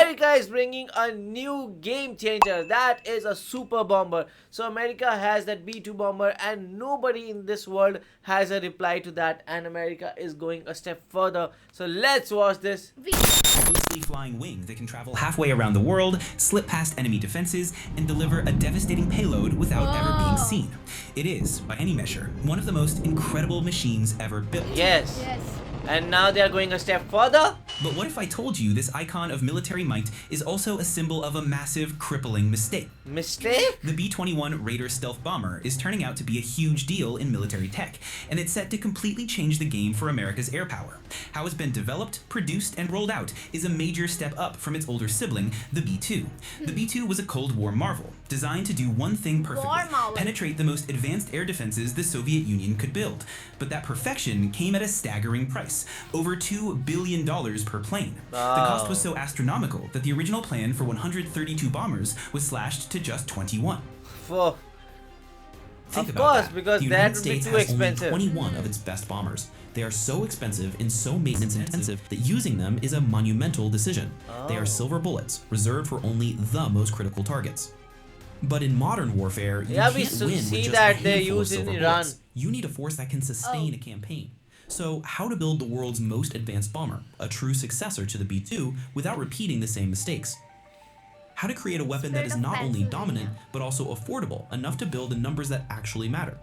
America is bringing a new game changer. That is a super bomber. So America has that B-2 bomber and nobody in this world has a reply to that. And America is going a step further. So let's watch this. Mostly flying wing that can travel halfway around the world, slip past enemy defenses, and deliver a devastating payload without ever being seen. It is, by any measure, one of the most incredible machines ever built. Yes. And now they are going a step further. But what if I told you this icon of military might is also a symbol of a massive, crippling mistake? Mistake? The B-21 Raider stealth bomber is turning out to be a huge deal in military tech, and it's set to completely change the game for America's air power. How it's been developed, produced, and rolled out is a major step up from its older sibling, the B-2. The B-2 was a Cold War marvel, designed to do one thing perfectly, penetrate the most advanced air defenses the Soviet Union could build. But that perfection came at a staggering price, over $2 billion per plane. The cost was so astronomical that the original plan for 132 bombers was slashed to just 21. Think about that. Because the that United would be States too has expensive. only 21 of its best bombers. They are so expensive and so maintenance intensive that using them is a monumental decision. They are silver bullets, reserved for only the most critical targets. But in modern warfare, you can't win with just a handful of silver bullets. You need a force that can sustain a campaign. So how to build the world's most advanced bomber, a true successor to the B-2, without repeating the same mistakes? How to create a weapon that is not only dominant, but also affordable enough to build in numbers that actually matter?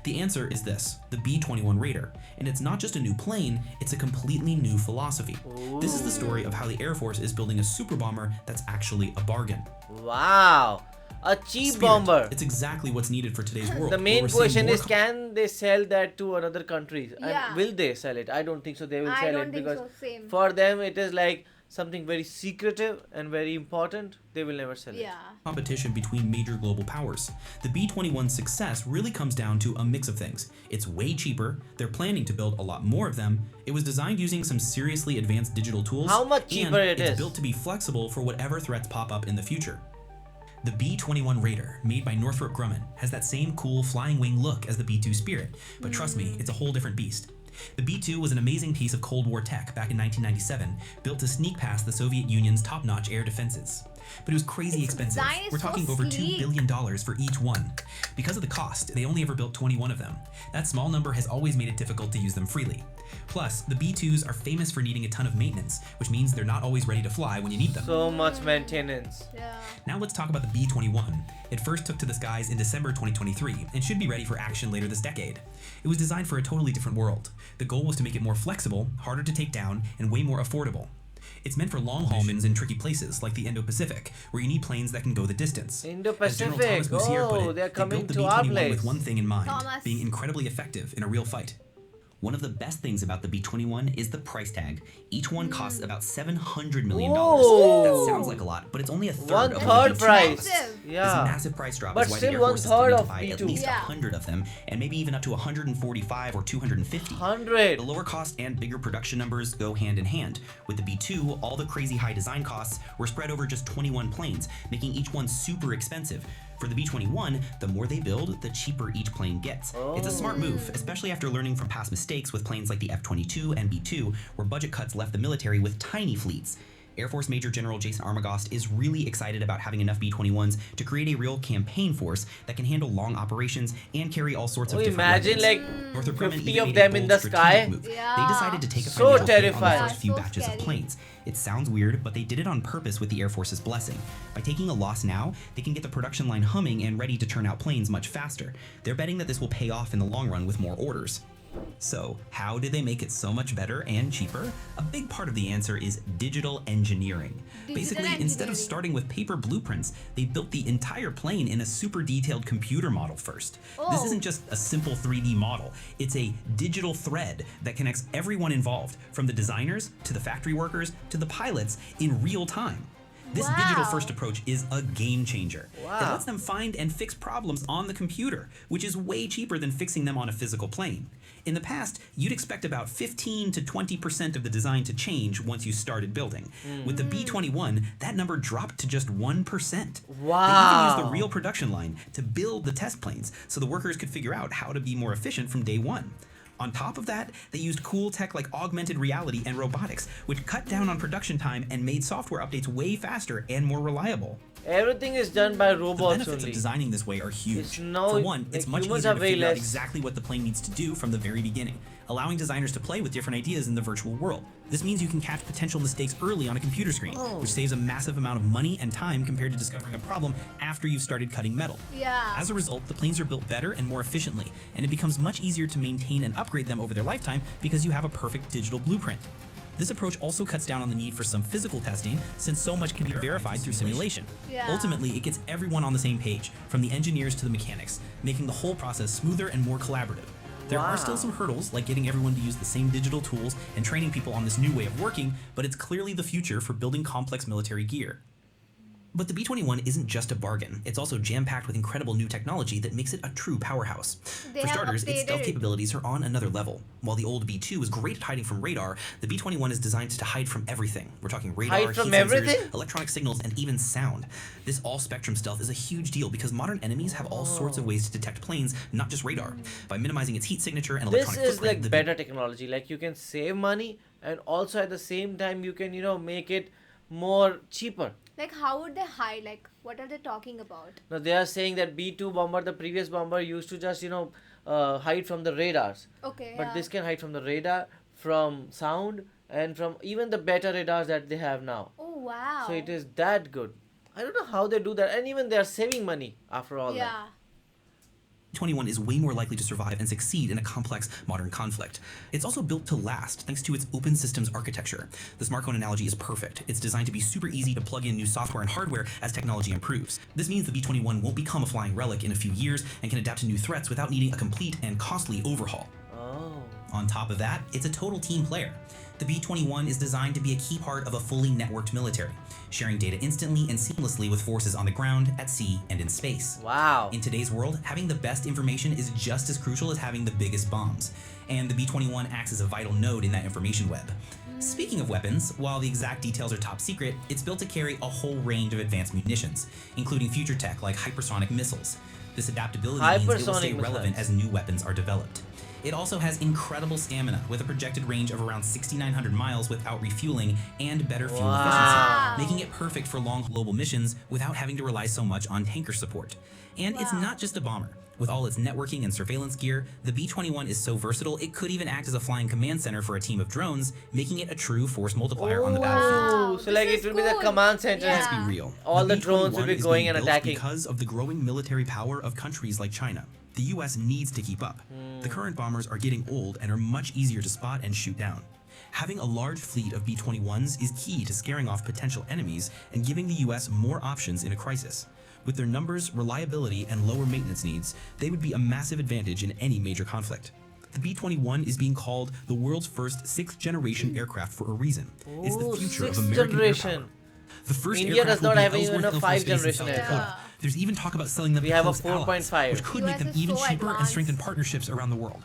The answer is this, the B-21 Raider. And it's not just a new plane, it's a completely new philosophy. This is the story of how the Air Force is building a super bomber that's actually a bargain. Wow. A cheap Spirit. bomber. It's exactly what's needed for today's world. The main question is, can they sell that to another countries? And will they sell it? I don't think so. They will sell it because for them it is like something very secretive and very important. They will never sell it. Competition between major global powers. The B-21's success really comes down to a mix of things. It's way cheaper, they're planning to build a lot more of them, it was designed using some seriously advanced digital tools, how much cheaper and it's it's built to be flexible for whatever threats pop up in the future. The B-21 Raider, made by Northrop Grumman, has that same cool flying wing look as the B-2 Spirit, but trust me, it's a whole different beast. The B-2 was an amazing piece of Cold War tech back in 1997, built to sneak past the Soviet Union's top-notch air defenses. But it was crazy expensive. We're talking over $2 billion for each one. Because of the cost, they only ever built 21 of them. That small number has always made it difficult to use them freely. Plus, the B-2s are famous for needing a ton of maintenance, which means they're not always ready to fly when you need them. So much maintenance. Now let's talk about the B-21. It first took to the skies in December 2023 and should be ready for action later this decade. It was designed for a totally different world. The goal was to make it more flexible, harder to take down, and way more affordable. It's meant for long-haul missions in tricky places like the Indo-Pacific, where you need planes that can go the distance. Indo-Pacific, As General Thomas Bussier put it, they're they coming built the to our B-21 place. with one thing in mind, being incredibly effective in a real fight. One of the best things about the B-21 is the price tag. Each one costs about $700 million. Whoa. That sounds like a lot, but it's only a third of One-third the price. This Yeah. massive price drop But is why the still Air Force is one-third planning to of buy at B-2. least 100 of them, and maybe even up to 145 or 250. 100. The lower cost and bigger production numbers go hand in hand. With the B-2, all the crazy high design costs were spread over just 21 planes, making each one super expensive. For the B-21, the more they build, the cheaper each plane gets. It's a smart move, especially after learning from past mistakes with planes like the F-22 and B-2, where budget cuts left the military with tiny fleets. Air Force Major General Jason Armagost is really excited about having enough B-21s to create a real campaign force that can handle long operations and carry all sorts of different imagine weapons. like Northrop Grumman 50 even of made them a in bold the strategic sky. move. They decided to take a So financial hit on the terrifying. first few batches of planes. It sounds weird, but they did it on purpose with the Air Force's blessing. By taking a loss now, they can get the production line humming and ready to turn out planes much faster. They're betting that this will pay off in the long run with more orders. So, how did they make it so much better and cheaper? A big part of the answer is digital engineering. Basically, instead of starting with paper blueprints, they built the entire plane in a super detailed computer model first. This isn't just a simple 3D model, it's a digital thread that connects everyone involved, from the designers to the factory workers to the pilots, in real time. This digital-first approach is a game changer. It lets them find and fix problems on the computer, which is way cheaper than fixing them on a physical plane. In the past, you'd expect about 15 to 20% of the design to change once you started building. With the B-21, that number dropped to just 1%. They even used the real production line to build the test planes so the workers could figure out how to be more efficient from day one. On top of that, they used cool tech like augmented reality and robotics, which cut down on production time and made software updates way faster and more reliable. Everything is done by The robots benefits only. of designing this way are huge. It's no- For one, it's like, much humans easier are to way figure out less. exactly what the plane needs to do from the very beginning, allowing designers to play with different ideas in the virtual world. This means you can catch potential mistakes early on a computer screen, Oh. which saves a massive amount of money and time compared to discovering a problem after you've started cutting metal. Yeah. As a result, the planes are built better and more efficiently, and it becomes much easier to maintain and upgrade them over their lifetime because you have a perfect digital blueprint. This approach also cuts down on the need for some physical testing, since so much can be verified through simulation. Yeah. Ultimately, it gets everyone on the same page, from the engineers to the mechanics, making the whole process smoother and more collaborative. There are still Wow. some hurdles, like getting everyone to use the same digital tools and training people on this new way of working, but it's clearly the future for building complex military gear. But the B-21 isn't just a bargain. It's also jam-packed with incredible new technology that makes it a true powerhouse. They For have starters, its stealth updated it. capabilities are on another level. While the old B-2 is great at hiding from radar, the B-21 is designed to hide from everything. We're talking radar, Hide from heat sensors, everything? electronic signals, and even sound. This all-spectrum stealth is a huge deal because modern enemies have all sorts of ways to detect planes, not just radar. By minimizing its heat signature and This electronic is footprint, like the better technology. Like you can save money and also at the same time you can make it more cheaper. Like, how would they hide? Like, what are they talking about? Now they are saying that B2 bomber, the previous bomber, used to just hide from the radars. Okay. But yeah. this can hide from the radar, from sound, and from even the better radars that they have now. Oh wow. So it is that good. I don't know how they do that, and even they are saving money after all that. Yeah. B-21 is way more likely to survive and succeed in a complex modern conflict. It's also built to last thanks to its open systems architecture. The smartphone analogy is perfect. It's designed to be super easy to plug in new software and hardware as technology improves. This means the B-21 won't become a flying relic in a few years and can adapt to new threats without needing a complete and costly overhaul. Oh. On top of that, it's a total team player. The B-21 is designed to be a key part of a fully networked military, sharing data instantly and seamlessly with forces on the ground, at sea, and in space. Wow. In today's world, having the best information is just as crucial as having the biggest bombs, and the B-21 acts as a vital node in that information web. Speaking of weapons, while the exact details are top secret, it's built to carry a whole range of advanced munitions, including future tech like hypersonic missiles. This adaptability means it will Hypersonic stay relevant missiles. as new weapons are developed. It also has incredible stamina, with a projected range of around 6,900 miles without refueling and better fuel Wow. efficiency, making it perfect for long global missions without having to rely so much on tanker support. And it's Wow. not just a bomber. With all its networking and surveillance gear, the B-21 is so versatile it could even act as a flying command center for a team of drones, making it a true force multiplier on the battlefield. Wow, So like this it is will be the cool. command center. Yeah. Let's be real. All the drones will B-21 be is going being and built attacking. because of the growing military power of countries like China. The US needs to keep up. The current bombers are getting old and are much easier to spot and shoot down. Having a large fleet of B-21s is key to scaring off potential enemies and giving the US more options in a crisis. With their numbers, reliability, and lower maintenance needs, they would be a massive advantage in any major conflict. The B-21 is being called the world's first sixth-generation aircraft for a reason. It's the Oh, future of sixth American air generation. power. The first India aircraft does not will be have even Ellsworth a Air Force five-generation Base in South aircraft. Dakota. There's even talk about selling them We to have a close allies, 4.5. which could US make them is even so cheaper and advanced. strengthen partnerships around the world.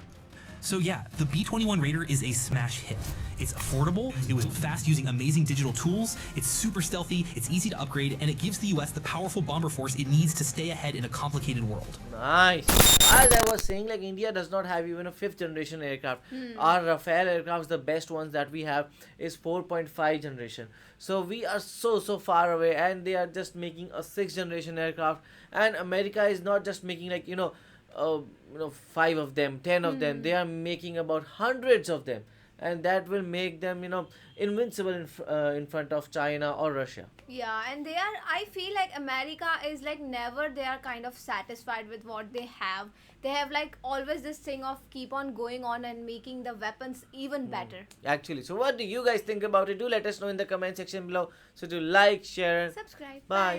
So yeah, the B-21 Raider is a smash hit. It's affordable, it was fast using amazing digital tools, it's super stealthy, it's easy to upgrade, and it gives the US the powerful bomber force it needs to stay ahead in a complicated world. Nice. As I was saying, like India does not have even a fifth generation aircraft. Our Rafale aircrafts, the best ones that we have, is 4.5 generation. So we are so far away, and they are just making a sixth generation aircraft. And America is not just making like 5 of them, 10 of them. They are making about hundreds of them, and that will make them invincible in front of China or Russia. Yeah, and I feel like America is like never they are kind of satisfied with what they have. They have like always this thing of keep on going on and making the weapons even better. Actually, so what do you guys think about it? Do let us know in the comment section below. So do like, share, and Subscribe. bye.